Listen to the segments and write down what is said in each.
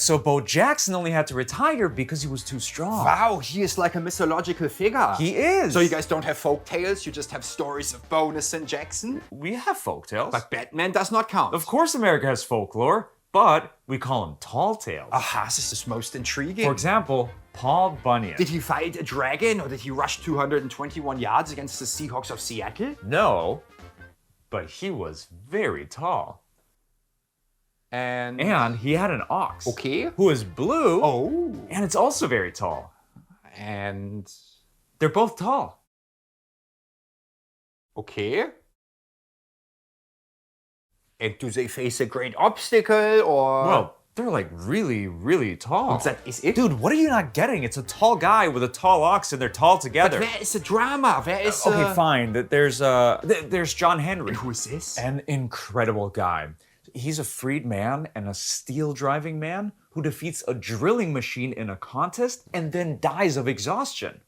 So Bo Jackson only had to retire because he was too strong. Wow, he is like a mythological figure. He is. So you guys don't have folk tales, you just have stories of Bonus and Jackson? We have folktales. But Batman does not count. Of course America has folklore, but we call them tall tales. Aha, this is most intriguing. For example, Paul Bunyan. Did he fight a dragon or did he rush 221 yards against the Seahawks of Seattle? No, but he was very tall. And he had an ox. Okay. Who is blue. Oh. And it's also very tall. And They're both tall. okay. And do they face a great obstacle or? Well, they're like really, really tall. that is it? Dude, what are you not getting? It's a tall guy with a tall ox and they're tall together. But where is the drama? Where is Okay, fine. There's John Henry. Who is this? An incredible guy. He's a freed man and a steel driving man who defeats a drilling machine in a contest and then dies of exhaustion.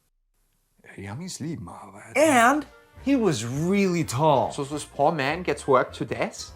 Yummies lieben Arbeit. And he was really tall. So this poor man gets worked to death?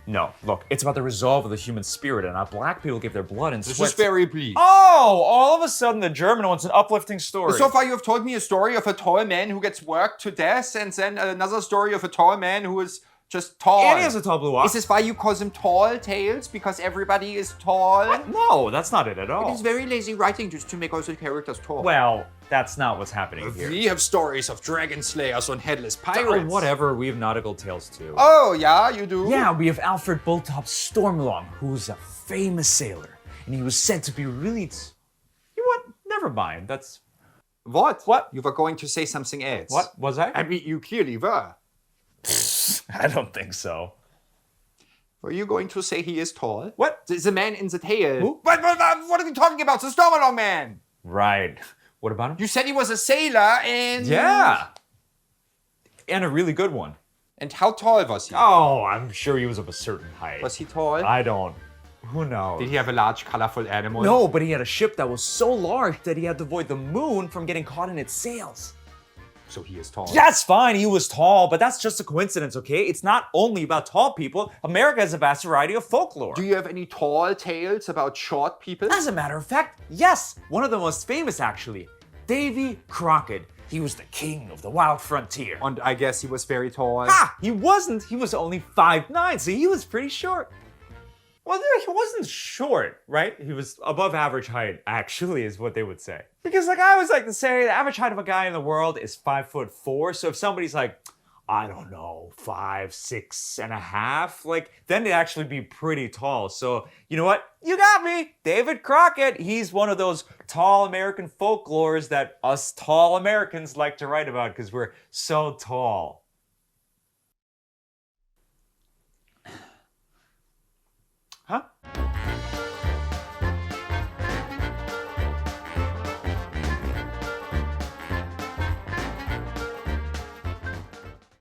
No, look, it's about the resolve of the human spirit and how black people give their blood and This sweat. is very bleak. Oh, all of a sudden the German wants an uplifting story. So far you have told me a story of a tall man who gets worked to death and then another story of a tall man who is just tall. And he has a tall blue ox. Is this why you call them tall tales? Because everybody is tall? What? No, that's not it at all. It's very lazy writing just to make all the characters tall. Well, that's not what's happening here. We have stories of dragon slayers on headless Oh, pirates. whatever, we have nautical tales too. Oh, yeah, you do? Yeah, we have Alfred Bulltop Stormlong, who's a famous sailor. And he was said to be really... You know what? Never mind, that's... What? What? You were going to say something else. What? Was I? I mean, you clearly were. I don't think so. Were you going to say he is tall? What? The man in the tail. Who? What are you talking about? The Stormalong man. Right. What about him? You said he was a sailor and... Yeah! And a really good one. And how tall was he? Oh, I'm sure he was of a certain height. Was he tall? I don't... Who knows? Did he have a large, colorful animal? No, but he had a ship that was so large that he had to avoid the moon from getting caught in its sails. So he is tall. That's fine, he was tall, but that's just a coincidence, okay? It's not only about tall people. America has a vast variety of folklore. Do you have any tall tales about short people? As a matter of fact, yes, one of the most famous actually, Davy Crockett. He was the king of the wild frontier. And I guess he was very tall. Ah, he wasn't. He was only 5'9", so he was pretty short. Well, he wasn't short, right? He was above average height, actually, is what they would say. Because like I always like to say, the average height of a guy in the world is 5'4". So if somebody's like, I don't know, 5'6.5", like then they'd actually be pretty tall. So you know what? You got me, David Crockett. He's one of those tall American folklores that us tall Americans like to write about because we're so tall.